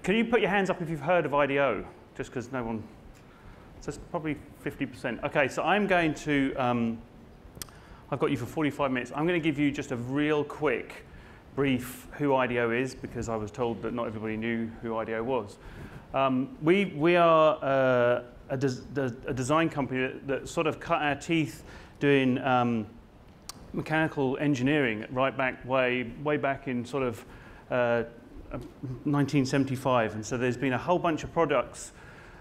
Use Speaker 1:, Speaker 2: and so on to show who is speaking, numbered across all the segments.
Speaker 1: Can you put your hands up if you've heard of IDEO? Just because no one, so it's probably 50%. Okay, so I'm going to, I've got you for 45 minutes. I'm going to give you just a real quick brief who IDEO is, because I was told that not everybody knew who IDEO was. We are a design company that sort of cut our teeth doing mechanical engineering right back way back in sort of 1975, and so there's been a whole bunch of products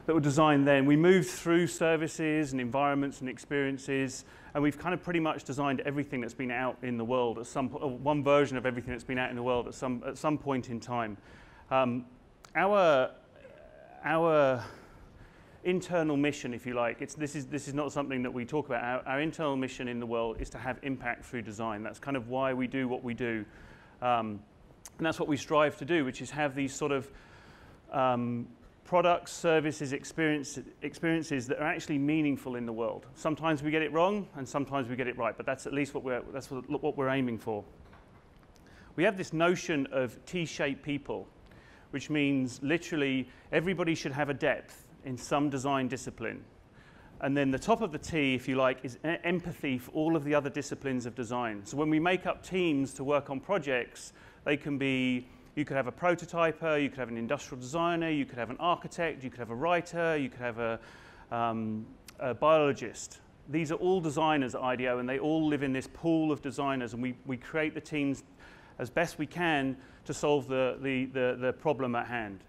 Speaker 1: that were designed then. We moved through services and environments and experiences, and we've kind of pretty much designed everything that's been out in the world at some point, one version of everything that's been out in the world at some point in time. Our internal mission, if you like, this is not something that we talk about. Our internal mission in the world is to have impact through design. That's kind of why we do what we do. And that's what we strive to do, which is have these sort of products, services, experiences that are actually meaningful in the world. Sometimes we get it wrong, and sometimes we get it right, but that's at least what we're aiming for. We have this notion of T-shaped people, which means literally everybody should have a depth in some design discipline. And then the top of the T, if you like, is empathy for all of the other disciplines of design. So when we make up teams to work on projects, they can be, you could have a prototyper, you could have an industrial designer, you could have an architect, you could have a writer, you could have a biologist. These are all designers at IDEO, and they all live in this pool of designers, and we create the teams as best we can to solve the problem at hand.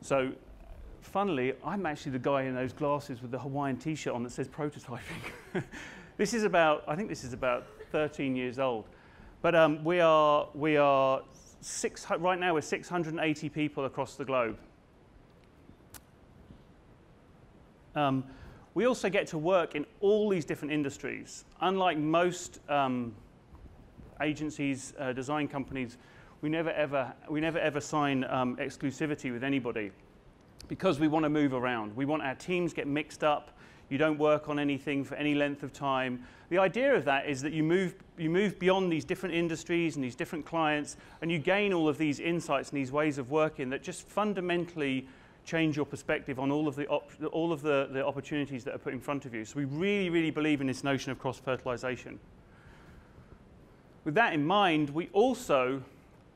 Speaker 1: So funnily, I'm actually the guy in those glasses with the Hawaiian t-shirt on that says prototyping. This is about, I think this is about 13 years old. But we are right now we're 680 people across the globe. We also get to work in all these different industries. Unlike most agencies, design companies, we never ever sign exclusivity with anybody, because we want to move around. We want our teams get mixed up. You don't work on anything for any length of time. The idea of that is that you move beyond these different industries and these different clients, and you gain all of these insights and these ways of working that just fundamentally change your perspective on all of the opportunities that are put in front of you. So we really, really believe in this notion of cross-fertilization. With that in mind, we also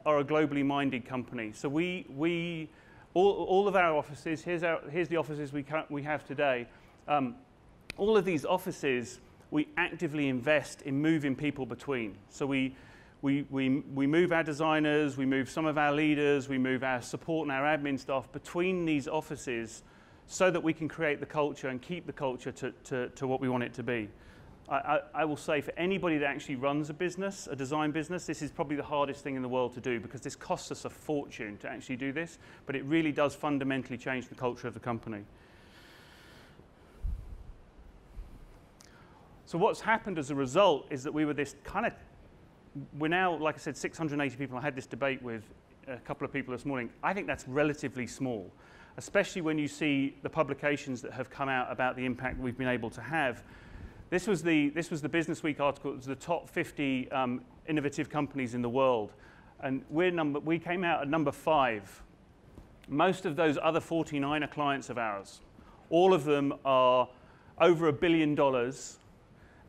Speaker 1: are a globally minded company. So all of our offices, here's the offices we have today. All of these offices, we actively invest in moving people between. So we move our designers, we move some of our leaders, we move our support and our admin staff between these offices so that we can create the culture and keep the culture to what we want it to be. I will say, for anybody that actually runs a business, a design business, this is probably the hardest thing in the world to do, because this costs us a fortune to actually do this, but it really does fundamentally change the culture of the company. So what's happened as a result is that we were this kind of, we're now, like I said, 680 people. I had this debate with a couple of people this morning. I think that's relatively small, especially when you see the publications that have come out about the impact we've been able to have. This was the Business Week article. It was the top 50 innovative companies in the world, and we came out at number 5. Most of those other 49 are clients of ours. All of them are over $1 billion,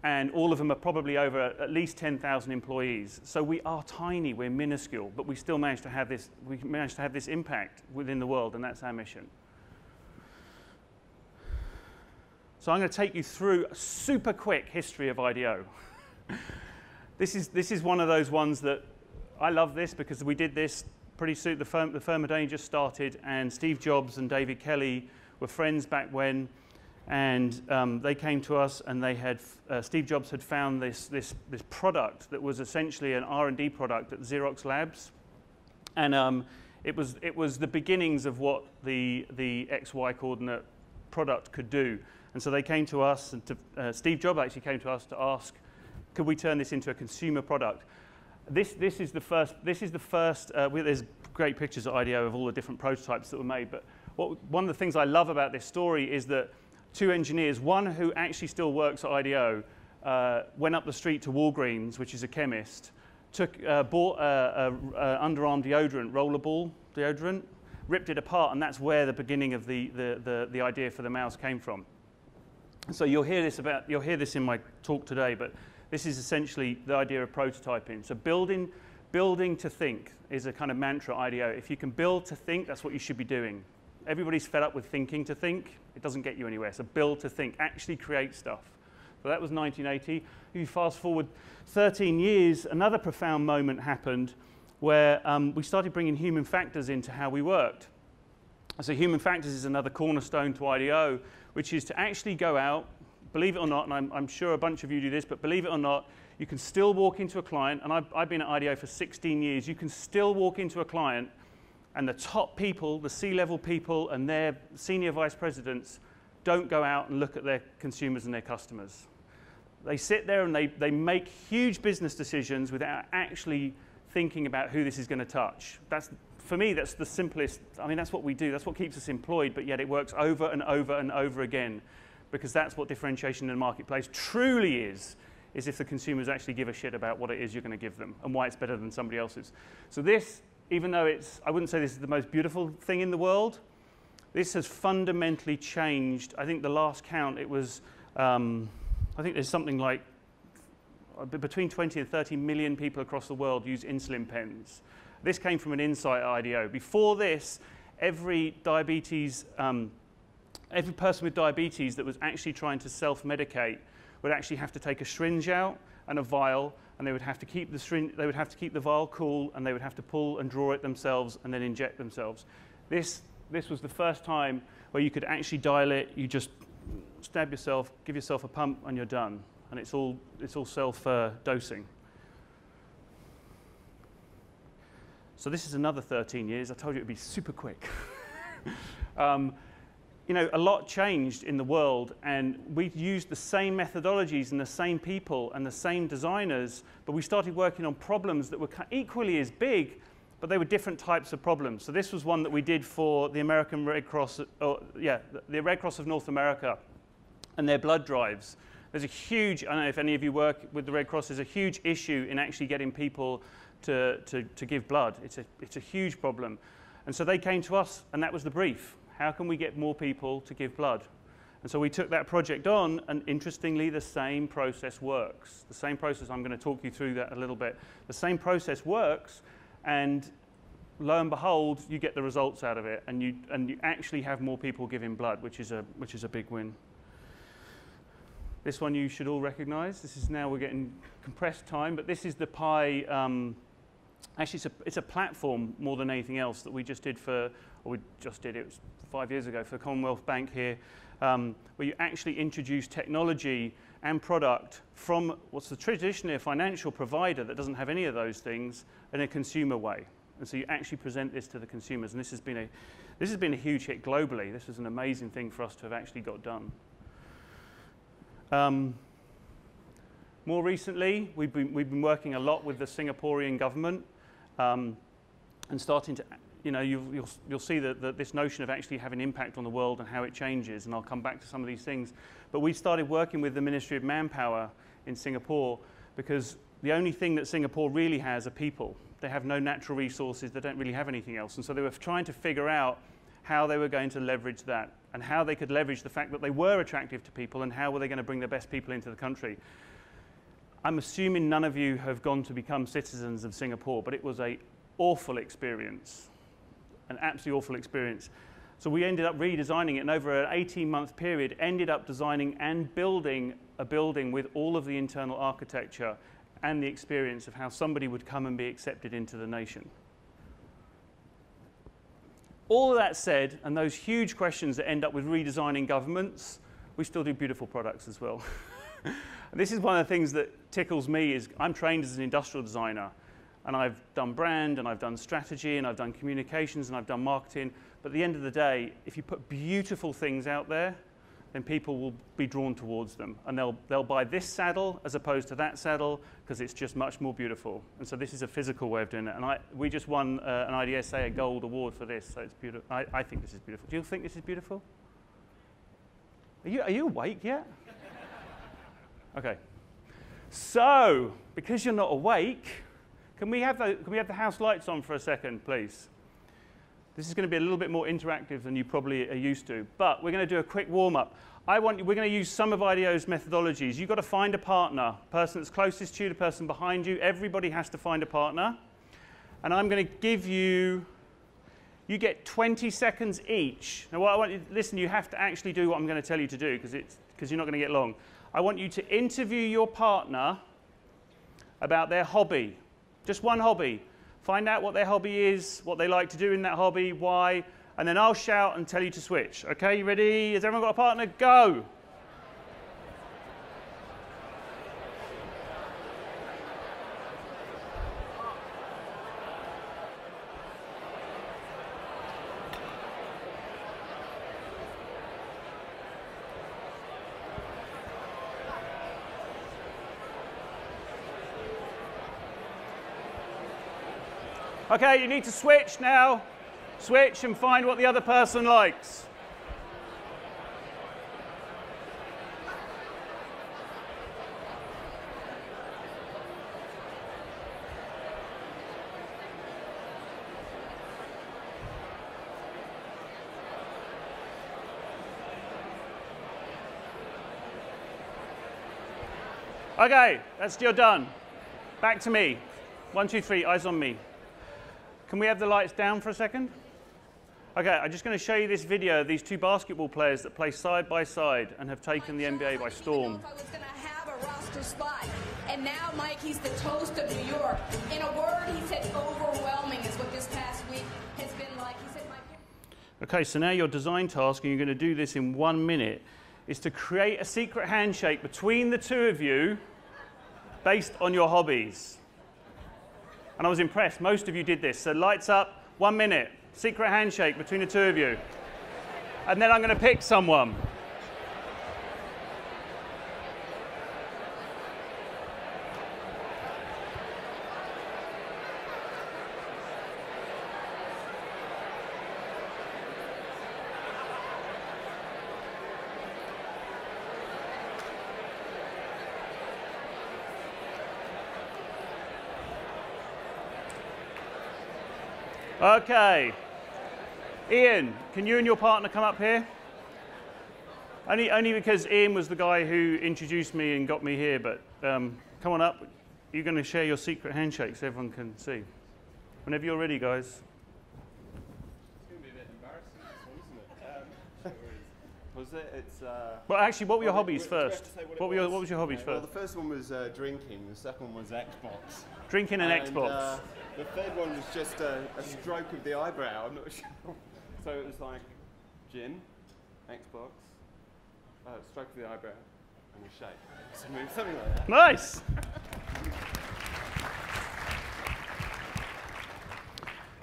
Speaker 1: and all of them are probably over at least 10,000 employees. So we are tiny, we're minuscule, but we still managed to have this. We managed to have this impact within the world, and that's our mission. So I'm going to take you through a super quick history of IDEO. This is one of those ones that I love this, because we did this pretty soon. The firm had only just started, and Steve Jobs and David Kelly were friends back when, and they came to us, and they had Steve Jobs had found this product that was essentially an R&D product at Xerox Labs, and it was the beginnings of what the XY coordinate product could do. And so they came to us, and Steve Jobs actually came to us to ask, could we turn this into a consumer product? This is the first. There's great pictures at IDEO of all the different prototypes that were made. But one of the things I love about this story is that 2 engineers, one who actually still works at IDEO, went up the street to Walgreens, which is a chemist, bought a underarm deodorant, rollerball deodorant, ripped it apart, and that's where the beginning of the idea for the mouse came from. So you'll hear this in my talk today, but this is essentially the idea of prototyping. So building to think is a kind of mantra IDEO. If you can build to think, that's what you should be doing. Everybody's fed up with thinking to think. It doesn't get you anywhere. So build to think, actually create stuff. So that was 1980. If you fast forward 13 years, another profound moment happened where we started bringing human factors into how we worked. So human factors is another cornerstone to IDEO, which is to actually go out, believe it or not, and I'm sure a bunch of you do this, but believe it or not, you can still walk into a client, and I've been at IDEO for 16 years, you can still walk into a client and the top people, the C-level people and their senior vice presidents don't go out and look at their consumers and their customers. They sit there and they make huge business decisions without actually thinking about who this is going to touch. For me, that's the simplest. I mean, that's what we do. That's what keeps us employed, but yet it works over and over and over again, because that's what differentiation in the marketplace truly is if the consumers actually give a shit about what it is you're going to give them and why it's better than somebody else's. So this, even though I wouldn't say this is the most beautiful thing in the world, this has fundamentally changed. I think the last count, it was, I think there's something like between 20 and 30 million people across the world use insulin pens. This came from an insight at IDEO. Before this, every person with diabetes that was actually trying to self-medicate would actually have to take a syringe out and a vial, and they would have to keep the vial cool, and they would have to pull and draw it themselves and then inject themselves. This was the first time where you could actually dial it. You just stab yourself, give yourself a pump, and you're done. And it's all self-dosing. So this is another 13 years. I told you it would be super quick. You know, a lot changed in the world, and we used the same methodologies and the same people and the same designers, but we started working on problems that were equally as big, but they were different types of problems. So this was one that we did for the American Red Cross, the Red Cross of North America and their blood drives. There's a huge, I don't know if any of you work with the Red Cross, there's a huge issue in actually getting people to give blood. It's a huge problem. And so they came to us, and that was the brief. How can we get more people to give blood? And so we took that project on, and interestingly, the same process works. The same process, I'm going to talk you through that a little bit. The same process works, and lo and behold, you get the results out of it, and you actually have more people giving blood, which is a big win. This one you should all recognize. This is now, we're getting compressed time, but this is the Pi. Actually, it's a platform more than anything else that we just did it was 5 years ago for the Commonwealth Bank here, where you actually introduce technology and product from what's traditionally a financial provider that doesn't have any of those things in a consumer way. And so you actually present this to the consumers, and this has been a huge hit globally. This is an amazing thing for us to have actually got done. More recently, we've been working a lot with the Singaporean government, and starting to, you'll see that this notion of actually having impact on the world and how it changes, and I'll come back to some of these things. But we started working with the Ministry of Manpower in Singapore, because the only thing that Singapore really has are people. They have no natural resources, they don't really have anything else. And so they were trying to figure out how they were going to leverage that, and how they could leverage the fact that they were attractive to people, and how were they going to bring the best people into the country. I'm assuming none of you have gone to become citizens of Singapore, but it was an awful experience, an absolutely awful experience. So we ended up redesigning it, and over an 18-month period, ended up designing and building a building with all of the internal architecture and the experience of how somebody would come and be accepted into the nation. All of that said, and those huge questions that end up with redesigning governments, we still do beautiful products as well. And this is one of the things that tickles me. Is I'm trained as an industrial designer, and I've done brand, and I've done strategy, and I've done communications, and I've done marketing. But at the end of the day, if you put beautiful things out there, then people will be drawn towards them, and they'll buy this saddle as opposed to that saddle, because it's just much more beautiful. And so this is a physical way of doing it. And we just won an IDSA Gold Award for this, so it's beautiful. I think this is beautiful. Do you think this is beautiful? Are you awake yet? Okay. So, because you're not awake, can we have the house lights on for a second, please? This is going to be a little bit more interactive than you probably are used to, but we're going to do a quick warm-up. We're going to use some of IDEO's methodologies. You've got to find a partner, person that's closest to you, the person behind you. Everybody has to find a partner. And I'm going to give you, you get 20 seconds each. Now, what I want you, listen, you have to actually do what I'm going to tell you to do because you're not going to get long. I want you to interview your partner about their hobby, just one hobby. Find out what their hobby is, what they like to do in that hobby, why, and then I'll shout and tell you to switch. Okay, you ready? Has everyone got a partner? Go! Okay, you need to switch now. Switch and find what the other person likes. Okay, you're done. Back to me. 1, 2, 3, eyes on me. Can we have the lights down for a second? Okay, I'm just going to show you this video of these two basketball players that play side by side and have taken the NBA by storm.
Speaker 2: I was going to have a roster spot, and now Mike, he's the toast of New York. In a word, he said overwhelming is what this past week has been like. He said,
Speaker 1: Okay, so now your design task, and you're going to do this in 1 minute, is to create a secret handshake between the two of you based on your hobbies. And I was impressed. Most of you did this. So lights up, 1 minute. Secret handshake between the two of you. And then I'm going to pick someone. Okay. Ian, can you and your partner come up here? Only because Ian was the guy who introduced me and got me here, but come on up. You're going to share your secret handshake so everyone can see. Whenever you're ready, guys.
Speaker 3: It's going to be a bit embarrassing, isn't it? Was it? It's.
Speaker 1: Well, actually, what were your hobbies first? What was your hobbies
Speaker 3: first?
Speaker 1: first?
Speaker 3: Well, the first one was drinking. The second one was Xbox.
Speaker 1: Drinking and Xbox.
Speaker 3: The third one was just a stroke of the eyebrow. I'm not sure. So it was like gin, Xbox, stroke of the eyebrow, and a shake. Something like that.
Speaker 1: Nice.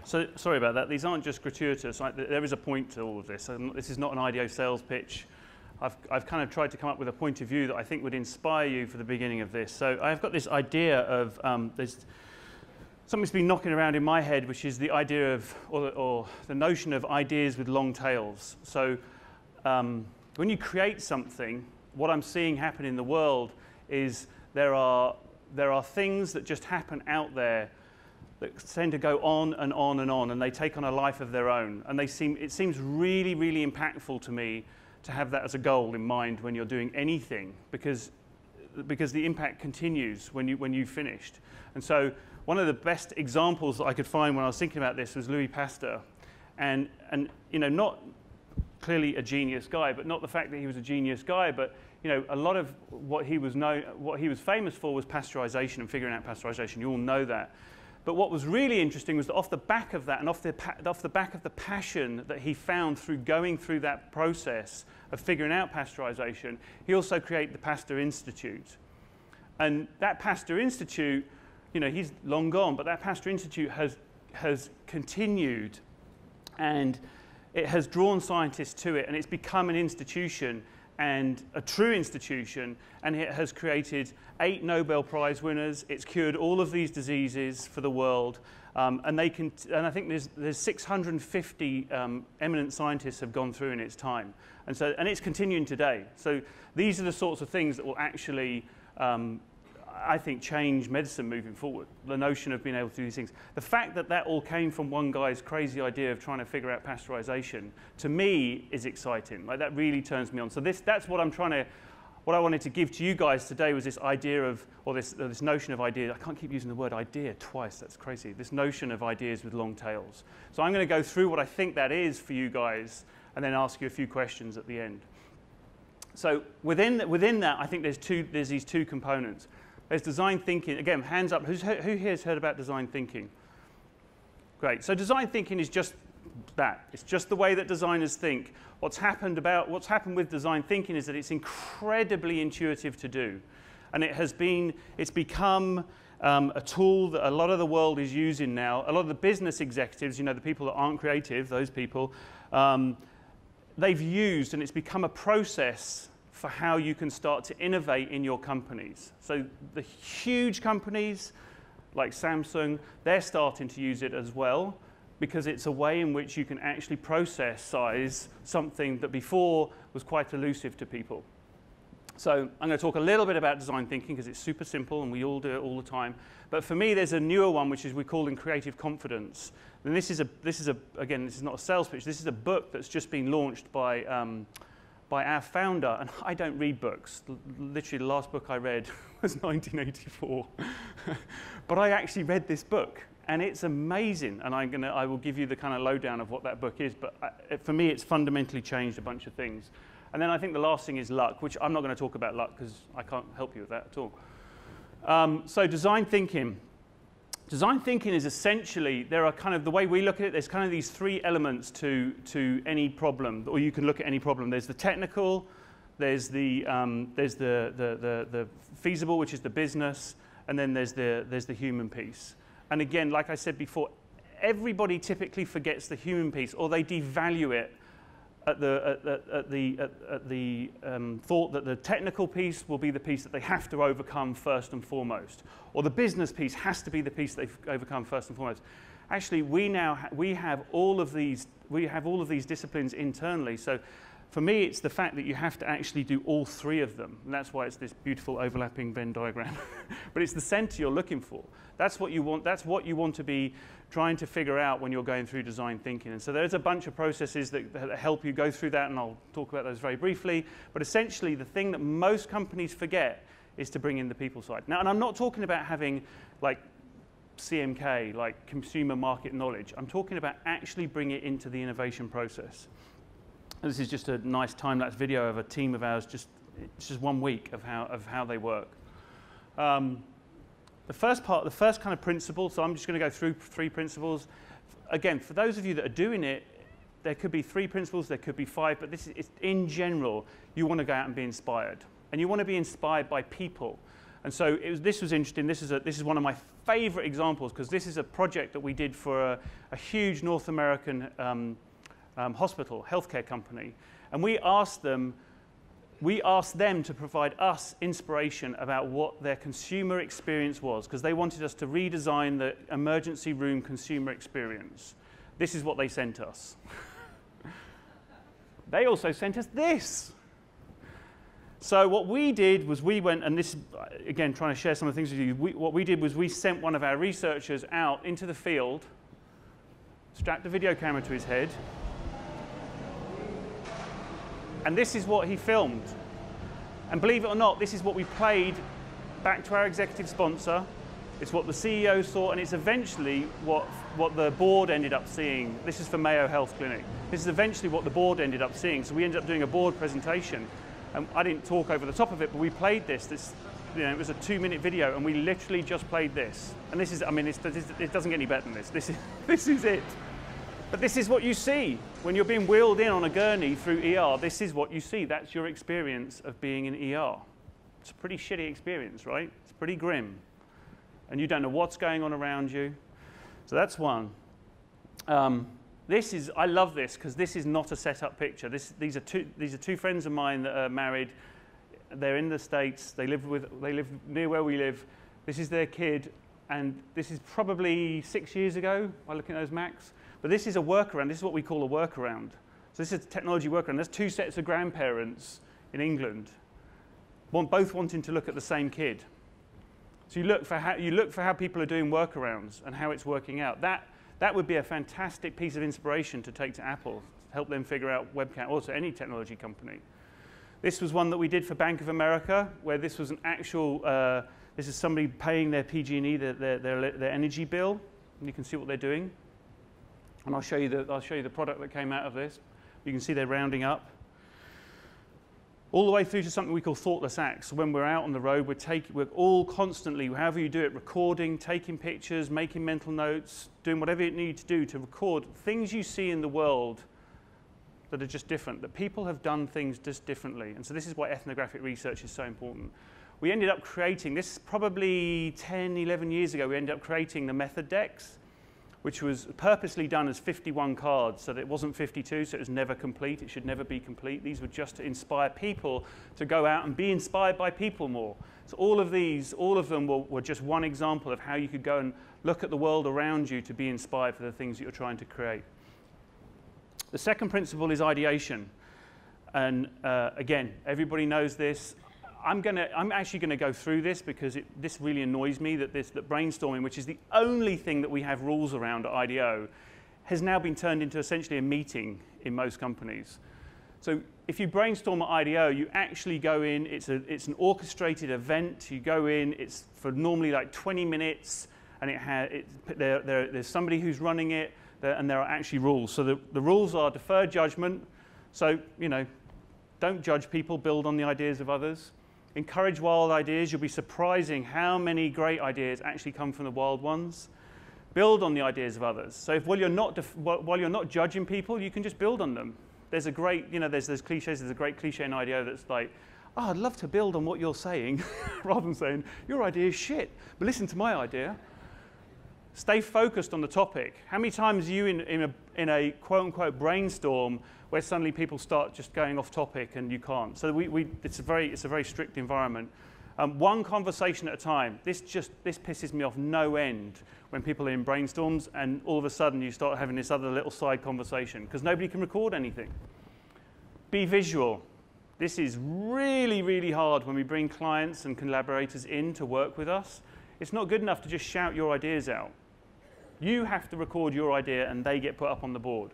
Speaker 1: So sorry about that. These aren't just gratuitous. There is a point to all of this. This is not an IDEO sales pitch. I've kind of tried to come up with a point of view that I think would inspire you for the beginning of this. So I've got this idea of there's something's been knocking around in my head, which is the idea of, or the notion of ideas with long tails. So when you create something, what I'm seeing happen in the world is there are things that just happen out there that tend to go on and on and on, and they take on a life of their own. And it seems really, really impactful to me to have that as a goal in mind when you're doing anything, because the impact continues when you've finished. And so one of the best examples that I could find when I was thinking about this was Louis Pasteur, and you know, not clearly a genius guy, but not the fact that he was a genius guy, but you know, a lot of what he was famous for was pasteurization and figuring out pasteurization. You all know that. But what was really interesting was that off the back of that, and off the back of the passion that he found through going through that process of figuring out pasteurization, he also created the Pasteur Institute. And that Pasteur Institute, you know, he's long gone, but that Pasteur Institute has continued, and it has drawn scientists to it, and it's become an institution, and a true institution, and it has created 8 Nobel Prize winners. It's cured all of these diseases for the world, and I think there's 650 eminent scientists have gone through in its time, and it's continuing today. So these are the sorts of things that will actually, I think, change medicine moving forward. The notion of being able to do these things. The fact that that all came from one guy's crazy idea of trying to figure out pasteurization, to me, is exciting. Like, that really turns me on. So that's what I'm trying to, what I wanted to give to you guys today was this idea of, or this notion of idea. I can't keep using the word idea twice, that's crazy. This notion of ideas with long tails. So I'm going to go through what I think that is for you guys, and then ask you a few questions at the end. So within that, I think there's these two components. There's design thinking. Again, hands up. Who here has heard about design thinking? Great. So design thinking is just that. It's just the way that designers think. What's happened with design thinking is that it's incredibly intuitive to do, and it's become a tool that a lot of the world is using now. A lot of the business executives, you know, the people that aren't creative, those people, they've used, and it's become a process for how you can start to innovate in your companies. So the huge companies like Samsung, they're starting to use it as well, because it's a way in which you can actually process size something that before was quite elusive to people. So I'm going to talk a little bit about design thinking because it's super simple and we all do it all the time. But for me, there's a newer one which is we're calling creative confidence. And this is again, this is not a sales pitch. This is a book that's just been launched by our founder, and I don't read books. Literally, the last book I read was 1984. But I actually read this book, and it's amazing. And I will give you the kind of lowdown of what that book is. But for me, it's fundamentally changed a bunch of things. And then I think the last thing is luck, which I'm not going to talk about luck because I can't help you with that at all. So design thinking. Design thinking is essentially, there are kind of, the way we look at it, there's kind of these three elements to any problem, or you can look at any problem. There's the technical, there's the feasible, which is the business, and then there's the human piece. And again, like I said before, everybody typically forgets the human piece, or they devalue it at the thought that the technical piece will be the piece that they have to overcome first and foremost, or the business piece has to be the piece they overcome first and foremost. Actually, we have all of these disciplines internally. So, for me, it's the fact that you have to actually do all three of them, and that's why it's this beautiful overlapping Venn diagram. But it's the center you're looking for. That's what you want. That's what you want to be trying to figure out when you're going through design thinking. And so there's a bunch of processes that help you go through that, and I'll talk about those very briefly. But essentially, the thing that most companies forget is to bring in the people side. Now, and I'm not talking about having like CMK, like consumer market knowledge. I'm talking about actually bring it into the innovation process. And this is just a nice time-lapse video of a team of ours, it's just 1 week of how they work. The first kind of principle, so I'm just going to go through 3 principles. Again, for those of you that are doing it, there could be 3 principles, there could be 5, but in general, you want to go out and be inspired. And you want to be inspired by people. And so this was interesting. This is one of my favorite examples, because this is a project that we did for a huge North American hospital, healthcare company. And we asked them to provide us inspiration about what their consumer experience was, because they wanted us to redesign the emergency room consumer experience. This is what they sent us. They also sent us this. So what we did was we went, and this, again, trying to share some of the things with you, what we did was we sent one of our researchers out into the field, strapped a video camera to his head, and this is what he filmed. And believe it or not, this is what we played back to our executive sponsor. It's what the CEO saw, and it's eventually what the board ended up seeing. This is for Mayo Health Clinic. This is eventually what the board ended up seeing. So we ended up doing a board presentation. And I didn't talk over the top of it, but we played this. It was a 2-minute video, and we literally just played this. And this is, I mean, it doesn't get any better than this. This is it. But this is what you see when you're being wheeled in on a gurney through ER. This is what you see. That's your experience of being in ER. It's a pretty shitty experience, right? It's pretty grim. And you don't know what's going on around you. So that's one. I love this because this is not a set-up picture. These are two friends of mine that are married. They're in the States. They live near where we live. This is their kid, and this is probably 6 years ago by looking at those Macs. But this is a workaround. This is what we call a workaround. So this is a technology workaround. There's 2 sets of grandparents in England, both wanting to look at the same kid. So you look for how people are doing workarounds and how it's working out. That would be a fantastic piece of inspiration to take to Apple, help them figure out webcam, also any technology company. This was one that we did for Bank of America, where this was an actual, this is somebody paying their PG&E, their energy bill, and you can see what they're doing. And I'll show you the product that came out of this. You can see they're rounding up. All the way through to something we call thoughtless acts. So when we're out on the road, we're all constantly, however you do it, recording, taking pictures, making mental notes, doing whatever you need to do to record things you see in the world that are just different, that people have done things just differently. And so this is why ethnographic research is so important. We ended up creating, this is probably 10, 11 years ago, we ended up creating the method decks, which was purposely done as 51 cards, so that it wasn't 52, so it was never complete. It should never be complete. These were just to inspire people to go out and be inspired by people more. So all of them were just one example of how you could go and look at the world around you to be inspired for the things that you're trying to create. The second principle is ideation. And again, everybody knows this. I'm actually going to go through this because this really annoys me that brainstorming, which is the only thing that we have rules around at IDEO, has now been turned into essentially a meeting in most companies. So if you brainstorm at IDEO, you actually go in, it's an orchestrated event, you go in, it's for normally like 20 minutes, and there's somebody who's running it, and there are actually rules. So the rules are deferred judgment, so don't judge people, build on the ideas of others. Encourage wild ideas. You'll be surprising how many great ideas actually come from the wild ones. Build on the ideas of others. So while you're not judging people, you can just build on them. There's a great, there's those cliches. There's a great cliche in IDEO that's like, oh, I'd love to build on what you're saying, rather than saying your idea is shit, but listen to my idea. Stay focused on the topic. How many times are you in a quote-unquote brainstorm where suddenly people start just going off topic and you can't? So it's a very strict environment. One conversation at a time. This pisses me off no end when people are in brainstorms and all of a sudden you start having this other little side conversation because nobody can record anything. Be visual. This is really, really hard when we bring clients and collaborators in to work with us. It's not good enough to just shout your ideas out. You have to record your idea and they get put up on the board.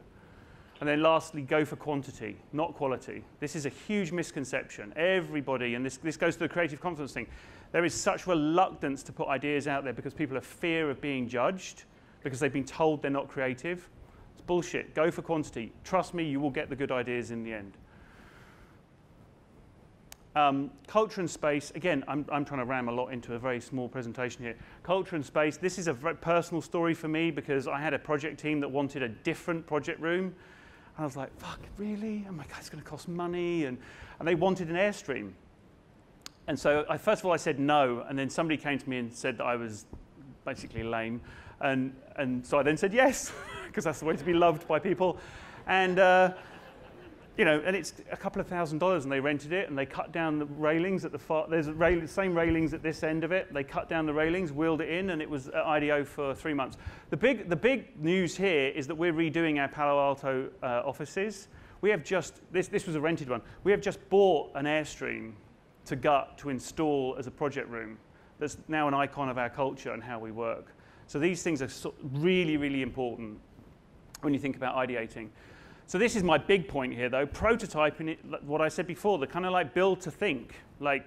Speaker 1: And then lastly, go for quantity, not quality. This is a huge misconception. Everybody, and this goes to the creative confidence thing, there is such reluctance to put ideas out there because people have fear of being judged because they've been told they're not creative. It's bullshit. Go for quantity. Trust me, you will get the good ideas in the end. Culture and space, again, I'm trying to ram a lot into a very small presentation here. Culture and space, this is a very personal story for me because I had a project team that wanted a different project room. And I was like, fuck, really? Oh my God, it's going to cost money. And they wanted an Airstream. And so first of all, I said no. And then somebody came to me and said that I was basically lame. And so I then said yes, because that's the way to be loved by people. And and it's a couple of $1,000s, and they rented it, and they cut down the railings at the far. There's the same railings at this end of it. They cut down the railings, wheeled it in, and it was at IDEO for 3 months. The big news here is that we're redoing our Palo Alto offices. We have just this was a rented one. We have just bought an Airstream to install as a project room. That's now an icon of our culture and how we work. So these things are really, really important when you think about ideating. So this is my big point here, though. Prototyping it, what I said before, the kind of like build to think, like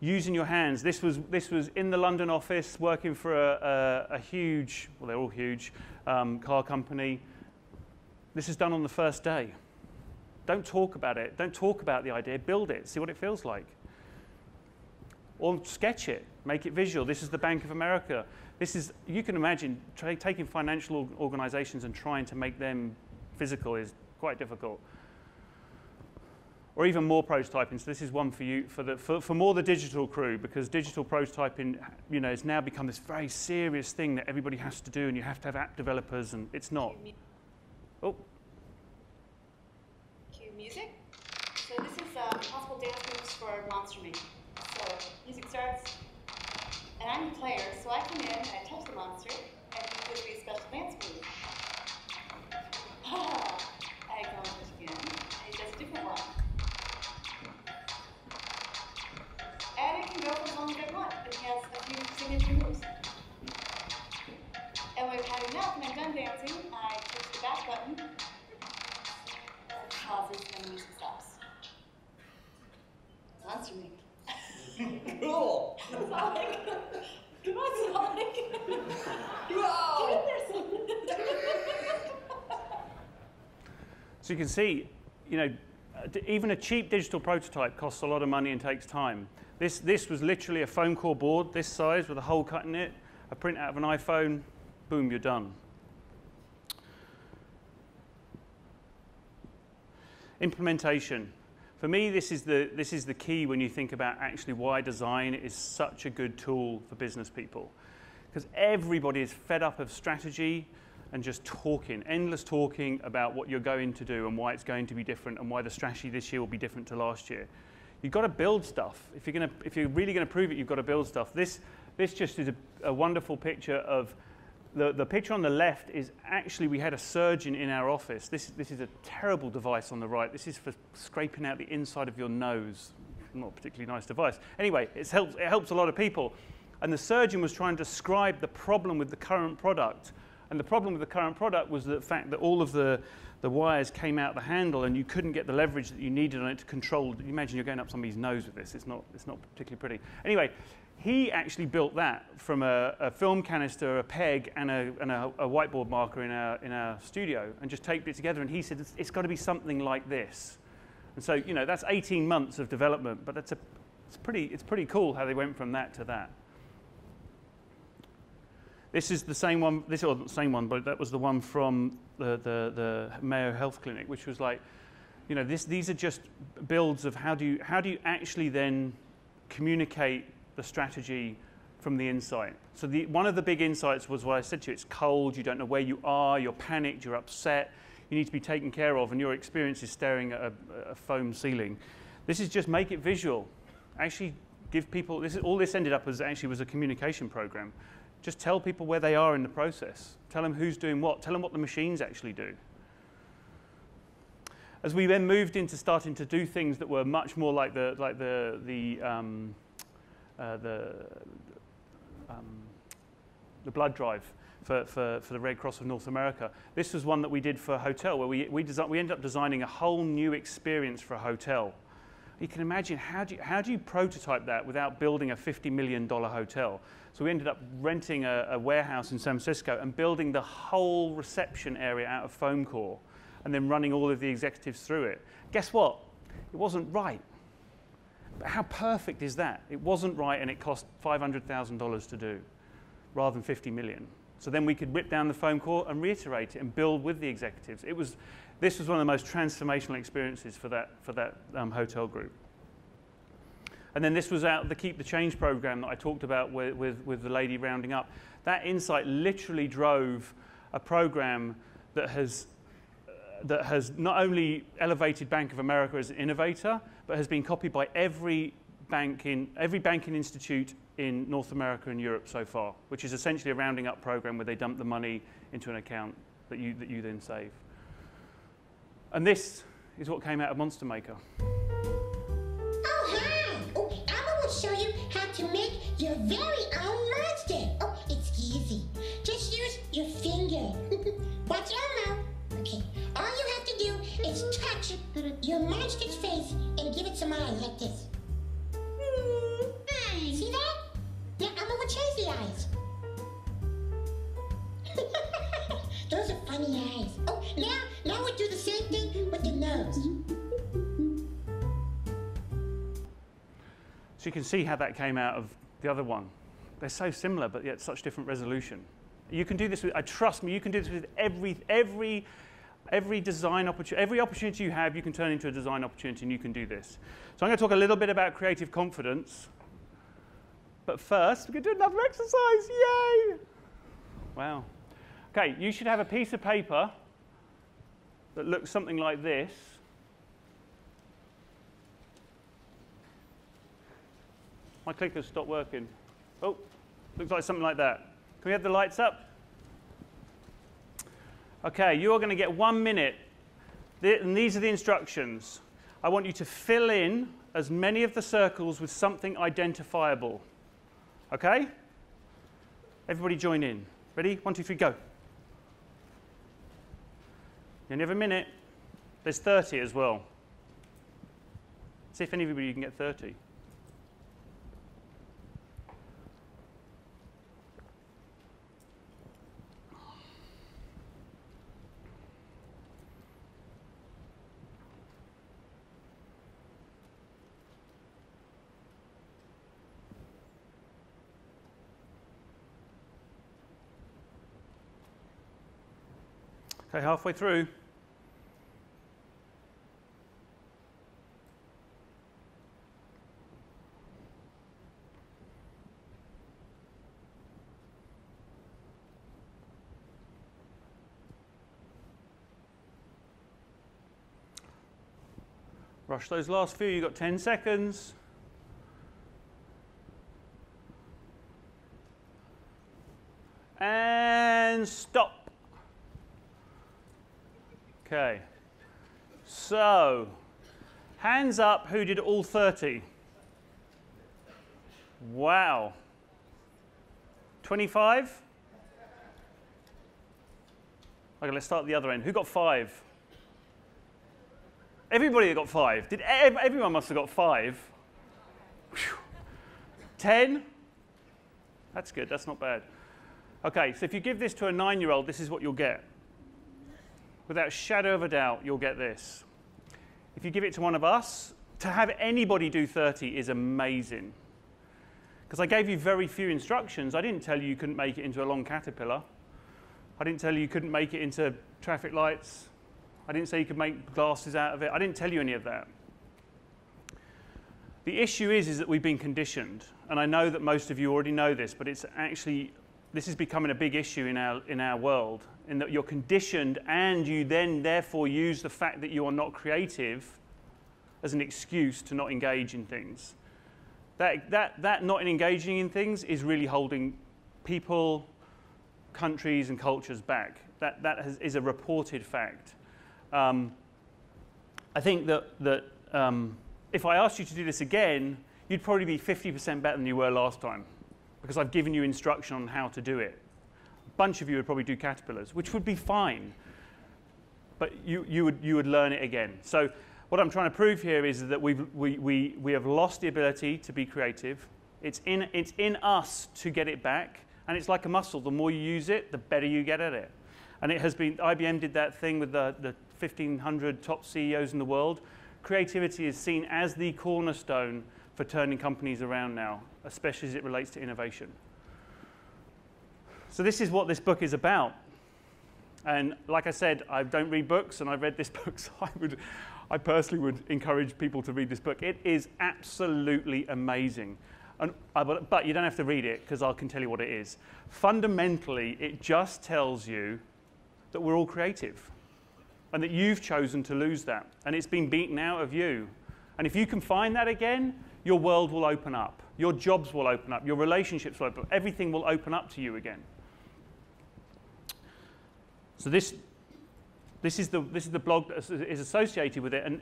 Speaker 1: using your hands. This was in the London office, working for a huge, well, they're all huge, car company. This is done on the first day. Don't talk about it. Don't talk about the idea. Build it. See what it feels like. Or sketch it. Make it visual. This is the Bank of America. This is, you can imagine, taking financial organizations and trying to make them physical is quite difficult. Or even more prototyping. So this is one for you, for more the digital crew, because digital prototyping, has now become this very serious thing that everybody has to do, and you have to have app developers, and it's not. Oh.
Speaker 4: Cue music. So this is possible dance moves for monster making. So music starts, and I'm the player, so I come in, I touch the monster, and he gives me a special dance move. I go and touch again, and he does a different one. And it can go for as long as I want. It has a few signature monster me.
Speaker 5: Cool.
Speaker 4: Sonic. Come on, Sonic.
Speaker 5: Whoa.
Speaker 4: Get in there,
Speaker 1: So you can see, you know, even a cheap digital prototype costs a lot of money and takes time. This was literally a foam core board this size with a hole cut in it, a print out of an iPhone, boom, you're done. Implementation. For me, this is the key when you think about actually why design is such a good tool for business people. Because everybody is fed up of strategy and just talking, endless talking about what you're going to do and why it's going to be different and why the strategy this year will be different to last year. You've got to build stuff. If you're really going to prove it, you've got to build stuff. This just is a wonderful picture of the picture on the left is actually we had a surgeon in our office. This is a terrible device on the right. This is for scraping out the inside of your nose. Not a particularly nice device. Anyway, it helps a lot of people. And the surgeon was trying to describe the problem with the current product. And the problem with the current product was the fact that all of the wires came out the handle and you couldn't get the leverage that you needed on it to control. You imagine you're going up somebody's nose with this. It's not particularly pretty. Anyway, he actually built that from a film canister, a peg, and a whiteboard marker in our studio, and just taped it together. And he said it's got to be something like this. And so you know that's 18 months of development, but it's pretty cool how they went from that to that. This is the same one. This wasn't the same one, but that was the one from the Mayo Health Clinic, which was like, you know, these are just builds of how do you actually then communicate the strategy from the insight. So one of the big insights was what I said to you. It's cold. You don't know where you are. You're panicked. You're upset. You need to be taken care of, and your experience is staring at a foam ceiling. This is just make it visual. Actually, give people. All this ended up as actually was a communication program. Just tell people where they are in the process. Tell them who's doing what. Tell them what the machines actually do. As we then moved into starting to do things that were much more like the blood drive for the Red Cross of North America. This was one that we did for a hotel where we ended up designing a whole new experience for a hotel. You can imagine how do you prototype that without building a $50 million hotel? So we ended up renting a warehouse in San Francisco and building the whole reception area out of foam core and then running all of the executives through it. Guess what? It wasn't right. But how perfect is that? It wasn't right and it cost $500,000 to do rather than 50 million. So then we could rip down the foam core and reiterate it and build with the executives. This was one of the most transformational experiences for that hotel group. And then this was out the Keep the Change program that I talked about with the lady rounding up. That insight literally drove a program that has not only elevated Bank of America as an innovator, but has been copied by every banking institute in North America and Europe so far, which is essentially a rounding up program where they dump the money into an account that you then save. And this is what came out of Monster Maker.
Speaker 6: Oh, hi! Oh, Emma will show you how to make your very own monster. Oh, it's easy. Just use your finger. Watch Elmo. Okay, all you have to do is touch your monster's face and give it some eyes like this. See that? Now Elmo will change the eyes. Those are funny eyes. Oh, now we'll do the same thing with the nose.
Speaker 1: So you can see how that came out of the other one. They're so similar, but yet such different resolution. You can do this with, trust me, you can do this with every design opportunity. Every opportunity you have, you can turn into a design opportunity, and you can do this. So I'm going to talk a little bit about creative confidence. But first, we're going to do another exercise. Yay! Wow. Okay, you should have a piece of paper that looks something like this. My clicker's stopped working. Oh, looks like something like that. Can we have the lights up? Okay, you are going to get 1 minute. And these are the instructions. I want you to fill in as many of the circles with something identifiable. Okay? Everybody join in. Ready? 1, 2, 3, go. You only have a minute. There's 30 as well. See if anybody can get 30. Okay, halfway through. Rush those last few, you've got 10 seconds. And stop. Okay. So, hands up who did all 30. Wow. 25? Okay, let's start at the other end. Who got 5? Everybody got 5. Everyone must have got 5. Whew. 10? That's good, that's not bad. Okay, so if you give this to a 9-year-old, this is what you'll get. Without a shadow of a doubt, you'll get this. If you give it to one of us, to have anybody do 30 is amazing. Because I gave you very few instructions. I didn't tell you you couldn't make it into a long caterpillar. I didn't tell you you couldn't make it into traffic lights. I didn't say you could make glasses out of it. I didn't tell you any of that. The issue is that we've been conditioned. And I know that most of you already know this, but it's actually, this is becoming a big issue in our world, in that you're conditioned and you then therefore use the fact that you are not creative as an excuse to not engage in things. That not engaging in things is really holding people, countries and cultures back. That is a reported fact. I think that if I asked you to do this again, you'd probably be 50% better than you were last time, because I've given you instruction on how to do it. A bunch of you would probably do caterpillars, which would be fine, but you would learn it again. So what I'm trying to prove here is that we have lost the ability to be creative. It's in us to get it back, and it's like a muscle. The more you use it, the better you get at it. And it has been, IBM did that thing with the 1,500 top CEOs in the world. Creativity is seen as the cornerstone for turning companies around now, especially as it relates to innovation. So this is what this book is about. And like I said, I don't read books, and I've read this book, so I personally would encourage people to read this book. It is absolutely amazing. But you don't have to read it, because I can tell you what it is. Fundamentally, it just tells you that we're all creative, and that you've chosen to lose that, and it's been beaten out of you. And if you can find that again, your world will open up, your jobs will open up, your relationships will open up, everything will open up to you again. So this is the blog that is associated with it, and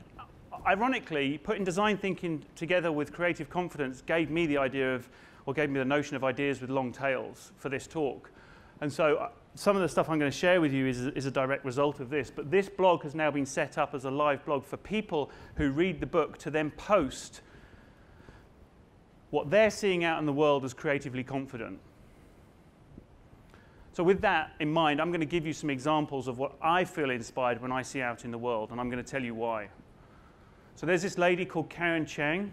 Speaker 1: ironically, putting design thinking together with creative confidence gave me the idea of, or gave me the notion of ideas with long tails for this talk. And so some of the stuff I'm going to share with you is a direct result of this. But this blog has now been set up as a live blog for people who read the book to then post what they're seeing out in the world as creatively confident. So with that in mind, I'm going to give you some examples of what I feel inspired when I see out in the world, and I'm going to tell you why. So there's this lady called Karen Cheng.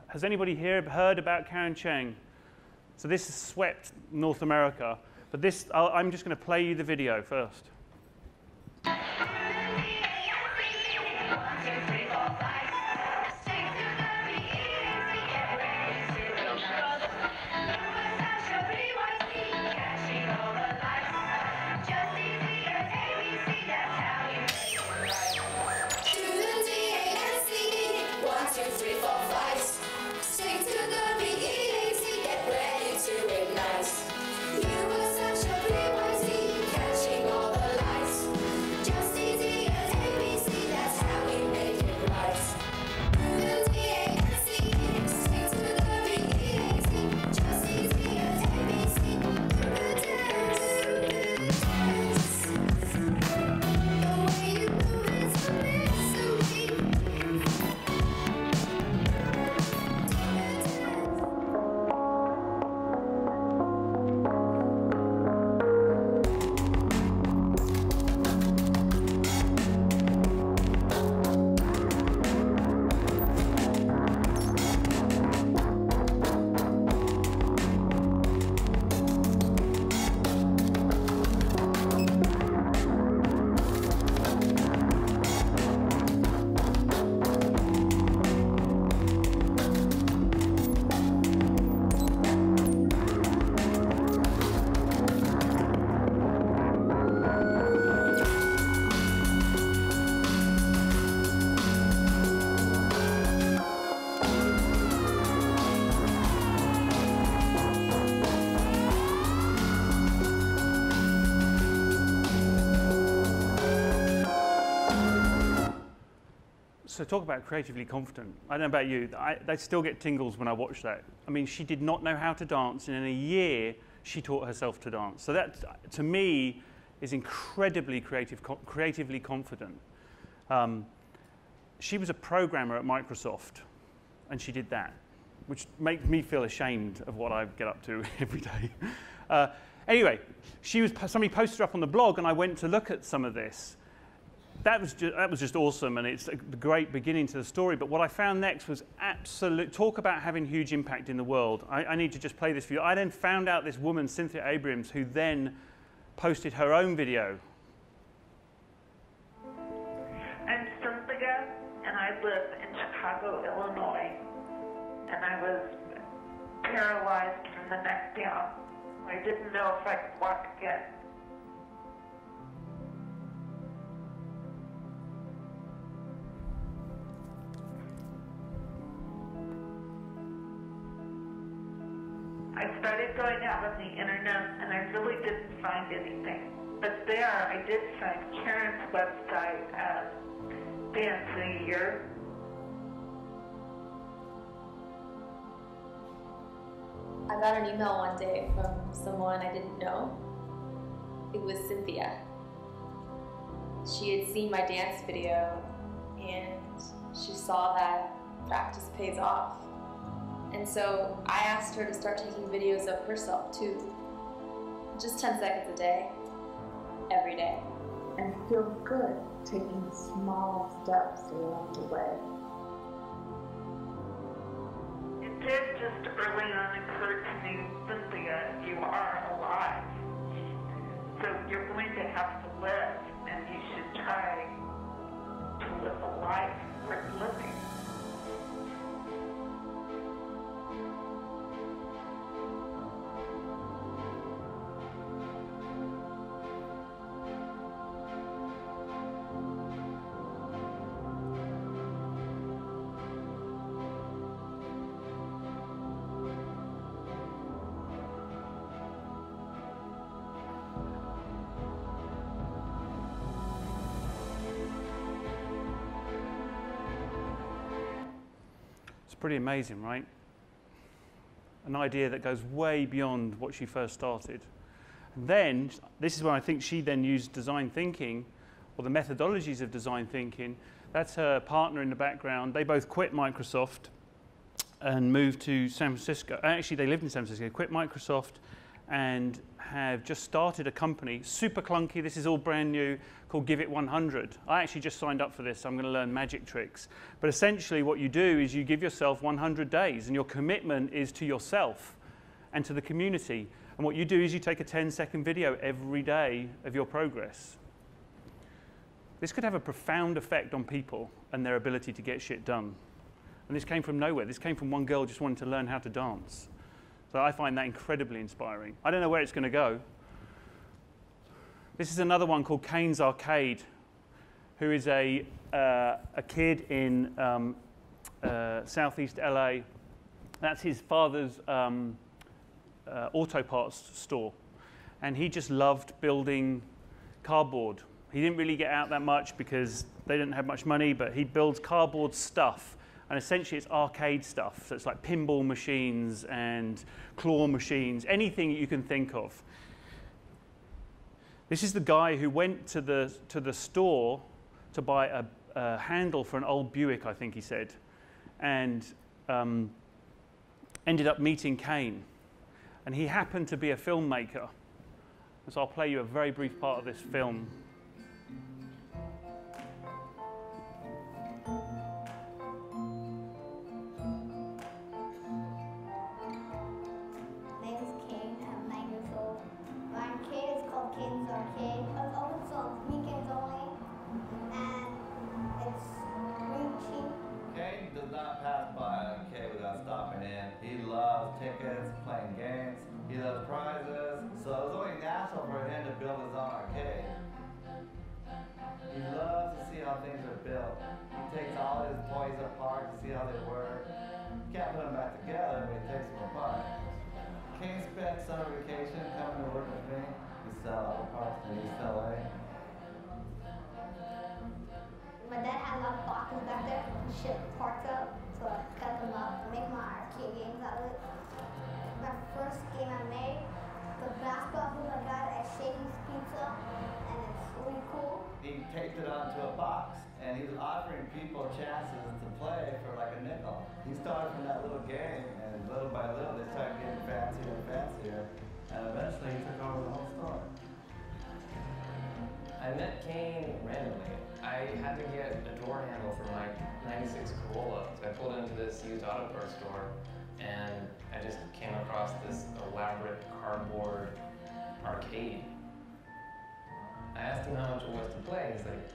Speaker 1: Has anybody here heard about Karen Cheng? So this has swept North America. But this, I'm just going to play you the video first.
Speaker 7: Catching all the lights, just easy as ABC, that's how we make it.
Speaker 1: So talk about creatively confident. I don't know about you, I still get tingles when I watch that. I mean, she did not know how to dance, and in a year, she taught herself to dance. So that, to me, is incredibly creatively confident. She was a programmer at Microsoft, and she did that, which makes me feel ashamed of what I get up to every day. Anyway, somebody posted her up on the blog, and I went to look at some of this. That was just awesome, and it's a great beginning to the story. But what I found next was absolute talk about having huge impact in the world. I need to just play this for you. I then found out this woman, Cynthia Abrams, who then posted her own video.
Speaker 7: I'm Cynthia, and I live in Chicago, Illinois. And I was paralyzed from the neck down. I didn't know if I could walk again. I started going out on the internet, and I really didn't find anything. But there, I did find Karen's website as Dance a Year.
Speaker 8: I got an email one day from someone I didn't know. It was Cynthia. She had seen my dance video, and she saw that practice pays off. And so I asked her to start taking videos of herself too. Just 10 seconds a day, every day.
Speaker 7: And it feels good taking small steps along the way. It did just early on occur to me, Cynthia, you are alive. So you're going to have to live, and you should try to live a life worth living.
Speaker 1: Pretty amazing, right? An idea that goes way beyond what she first started. And then, this is when I think she then used design thinking, or the methodologies of design thinking. That's her partner in the background. They both quit Microsoft and moved to San Francisco. Actually, they lived in San Francisco, quit Microsoft, and have just started a company, super clunky, this is all brand new, called Give It 100. I actually just signed up for this, so I'm going to learn magic tricks. But essentially what you do is you give yourself 100 days, and your commitment is to yourself and to the community. And what you do is you take a 10-second video every day of your progress. This could have a profound effect on people and their ability to get shit done. And this came from nowhere. This came from one girl just wanting to learn how to dance. So I find that incredibly inspiring. I don't know where it's going to go. This is another one called Kane's Arcade, who is a kid in Southeast LA. That's his father's auto parts store. And he just loved building cardboard. He didn't really get out that much because they didn't have much money, but he builds cardboard stuff. And essentially it's arcade stuff. So it's like pinball machines and claw machines, anything you can think of. This is the guy who went to the store to buy a handle for an old Buick, I think he said, and ended up meeting Kane. And he happened to be a filmmaker. So I'll play you a very brief part of this film.
Speaker 9: Playing games, he loves prizes, so it was only natural for him to build his own arcade. He loves to see how things are built. He takes all his toys apart to see how they work. You can't put them back together, but he takes them apart. Kane spent summer vacation coming to work with me. We sell auto parts in East LA.
Speaker 10: My dad had a lot of boxes back there.
Speaker 9: taped it onto a box, and he was offering people chances to play for like a nickel. He started from that little game, and little by little they started getting fancier and fancier, and eventually he took over the whole store.
Speaker 10: I met Kane randomly. I had to get a door handle for my 96 Corolla, so I pulled into this used auto parts store, and I just came across this elaborate cardboard arcade. I asked him how much it was to play, and he's like,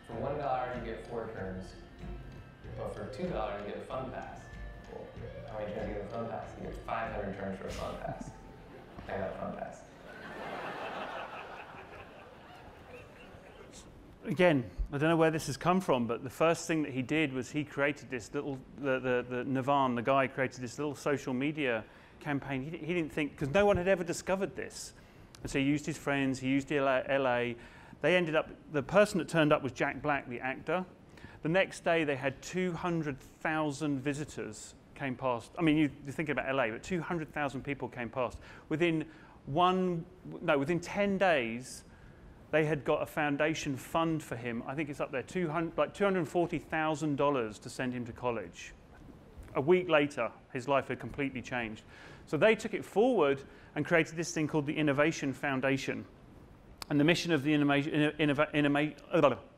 Speaker 10: for $1 you get 4 turns, but for $2 you get a fun pass. Well, how many turns do you get a fun pass? You get 500 turns for a fun pass. I got a fun pass.
Speaker 1: Again, I don't know where this has come from, but the first thing that he did was he created this little, the Navan, the guy, created this little social media campaign. He didn't think, because no one had ever discovered this. And so he used his friends, he used LA. They ended up, the person that turned up was Jack Black, the actor. The next day they had 200,000 visitors came past. I mean, you're thinking about LA, but 200,000 people came past. Within 10 days, they had got a foundation fund for him. I think it's up there, $240,000 to send him to college. A week later, his life had completely changed. So they took it forward and created this thing called the Innovation Foundation. And the mission of the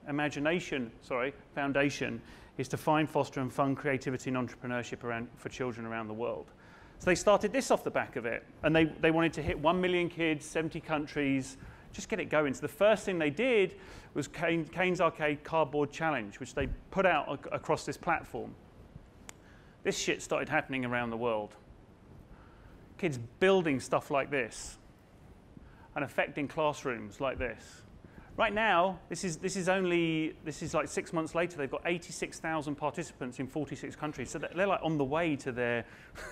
Speaker 1: Imagination Foundation is to find, foster, and fund creativity and entrepreneurship for children around the world. So they started this off the back of it. And they wanted to hit 1 million kids, 70 countries, just get it going. So the first thing they did was Kane's Arcade Cardboard Challenge, which they put out across this platform. This shit started happening around the world. Kids building stuff like this and affecting classrooms like this. Right now, this is like 6 months later, they've got 86,000 participants in 46 countries. So they're like on the way to their,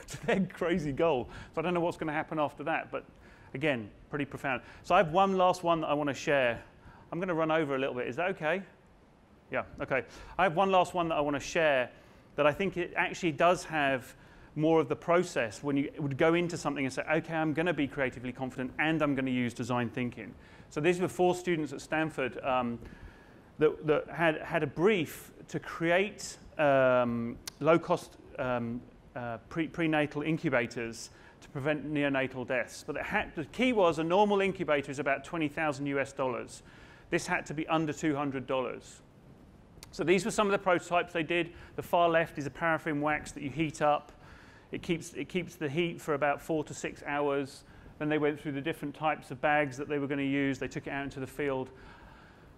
Speaker 1: to their crazy goal. So I don't know what's going to happen after that, but again, pretty profound. So I have one last one that I want to share. I'm going to run over a little bit. Is that okay? Yeah, okay. I have one last one that I want to share that I think it actually does have more of the process when you would go into something and say, okay, I'm going to be creatively confident and I'm going to use design thinking. So these were 4 students at Stanford that had a brief to create low-cost prenatal incubators to prevent neonatal deaths. But the key was a normal incubator is about $20,000 US. This had to be under $200. So these were some of the prototypes they did. The far left is a paraffin wax that you heat up. It keeps the heat for about 4 to 6 hours. Then they went through the different types of bags that they were going to use. They took it out into the field.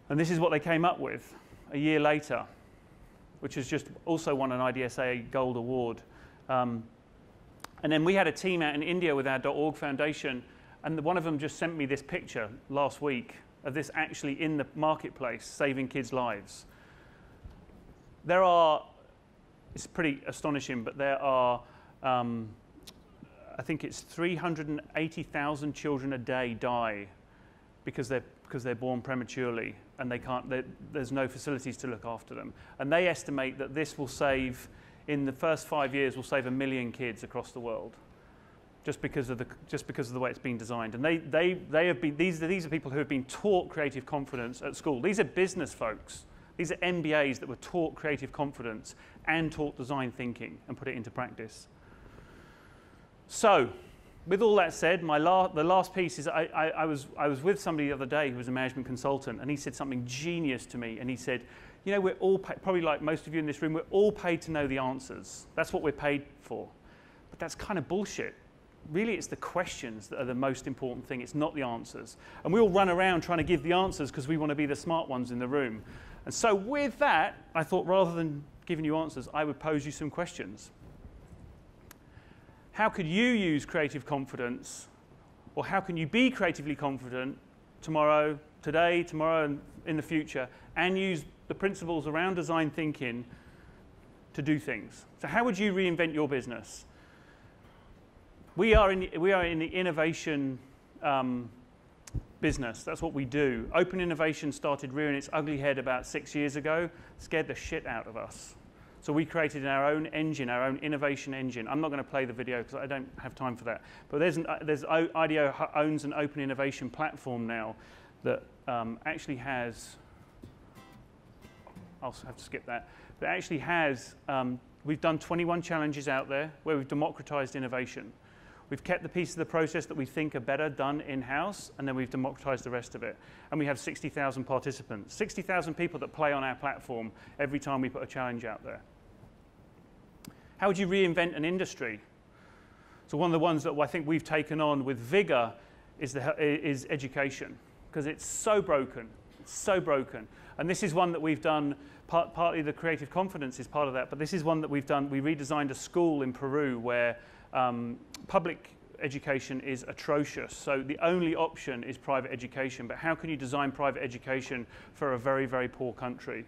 Speaker 1: And this is what they came up with a year later, which has just also won an IDSA Gold Award. And then we had a team out in India with our .org foundation, and one of them just sent me this picture last week of this actually in the marketplace, saving kids' lives. There are, it's pretty astonishing, but there are, I think it's 380,000 children a day die because they're born prematurely and they can't, there's no facilities to look after them. And they estimate that this will save, in the first 5 years, will save 1 million kids across the world, just because of the way it's been designed. And they have been, these are people who have been taught creative confidence at school. These are business folks. These are MBAs that were taught creative confidence and taught design thinking and put it into practice. So, with all that said, the last piece is I was with somebody the other day who was a management consultant, and he said something genius to me. And he said, you know, we're all probably like most of you in this room, we're all paid to know the answers. That's what we're paid for. But that's kind of bullshit. Really, it's the questions that are the most important thing. It's not the answers. And we all run around trying to give the answers because we want to be the smart ones in the room. And so with that, I thought rather than giving you answers, I would pose you some questions. How could you use creative confidence, or how can you be creatively confident tomorrow, today, tomorrow, and in the future, and use the principles around design thinking to do things? So how would you reinvent your business? We are in the innovation business. That's what we do. Open innovation started rearing its ugly head about 6 years ago, scared the shit out of us. So we created our own engine, our own innovation engine. I'm not going to play the video because I don't have time for that. But there's IDEO owns an open innovation platform now that actually has I'll have to skip that. But it actually has, we've done 21 challenges out there where we've democratized innovation. We've kept the pieces of the process that we think are better done in-house, and then we've democratized the rest of it. And we have 60,000 participants, 60,000 people that play on our platform every time we put a challenge out there. How would you reinvent an industry? So one of the ones that I think we've taken on with vigor is education, because it's so broken. It's so broken. And this is one that we've done, partly the creative confidence is part of that, but this is one that we've done. We redesigned a school in Peru where public education is atrocious. So the only option is private education. But how can you design private education for a very, very poor country?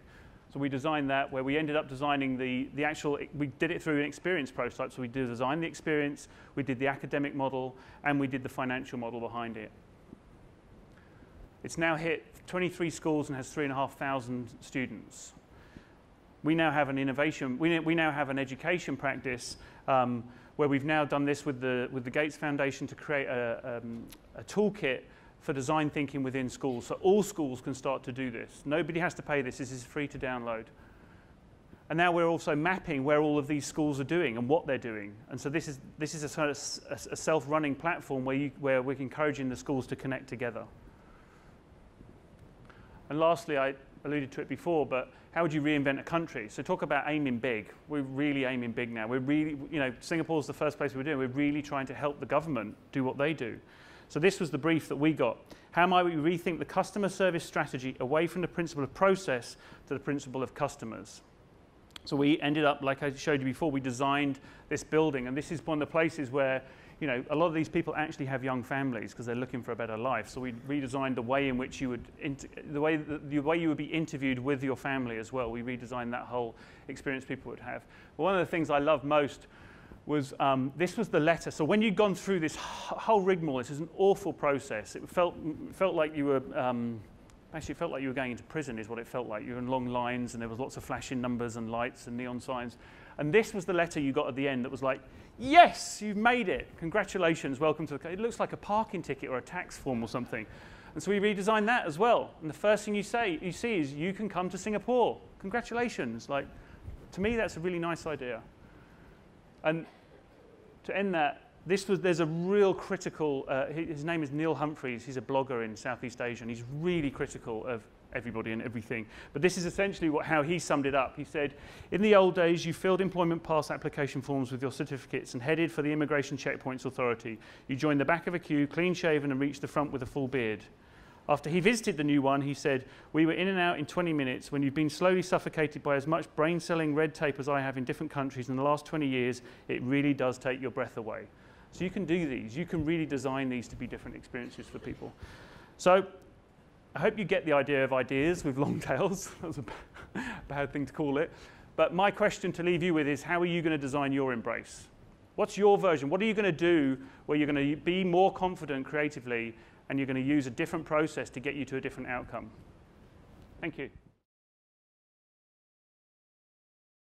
Speaker 1: So we designed that where we ended up designing the actual, we did it through an experience prototype. So we designed the experience, we did the academic model, and we did the financial model behind it. It's now hit 23 schools and has 3,500 students. We now have an innovation, we now have an education practice where we've now done this with the Gates Foundation to create a toolkit for design thinking within schools. So all schools can start to do this. Nobody has to pay this. This is free to download. And now we're also mapping where all of these schools are doing and what they're doing. And so this is a sort of a self-running platform where we're encouraging the schools to connect together. And lastly, I alluded to it before, but how would you reinvent a country? So talk about aiming big. We're really aiming big now. We're really, Singapore's the first place we're doing. We're really trying to help the government do what they do. So this was the brief that we got. How might we rethink the customer service strategy away from the principle of process to the principle of customers? So we ended up, like I showed you before, we designed this building, and this is one of the places where a lot of these people actually have young families because they're looking for a better life. So we redesigned the way in which you would, the way you would be interviewed with your family as well. We redesigned that whole experience people would have. But one of the things I loved most was this was the letter. So when you'd gone through this whole rigmarole, this is an awful process. It felt like you were, actually it felt like you were going into prison is what it felt like. You were in long lines and there was lots of flashing numbers and lights and neon signs. And this was the letter you got at the end that was like, yes, you've made it. Congratulations, welcome to the, it looks like a parking ticket or a tax form or something. And so we redesigned that as well. And the first thing you see is you can come to Singapore. Congratulations. Like, to me, that's a really nice idea. And to end that, there's a real critical, his name is Neil Humphreys, he's a blogger in Southeast Asia, and he's really critical of everybody and everything. But this is essentially how he summed it up. He said, in the old days, you filled employment pass application forms with your certificates and headed for the Immigration Checkpoints Authority. You joined the back of a queue, clean-shaven, and reached the front with a full beard. After he visited the new one, he said, we were in and out in 20 minutes. When you've been slowly suffocated by as much brain-selling red tape as I have in different countries in the last 20 years, it really does take your breath away. So you can do these. You can really design these to be different experiences for people. So I hope you get the idea of ideas with long tails. That was a bad thing to call it. But my question to leave you with is, how are you going to design your embrace? What's your version? What are you going to do where you're going to be more confident creatively and you're going to use a different process to get you to a different outcome? Thank you.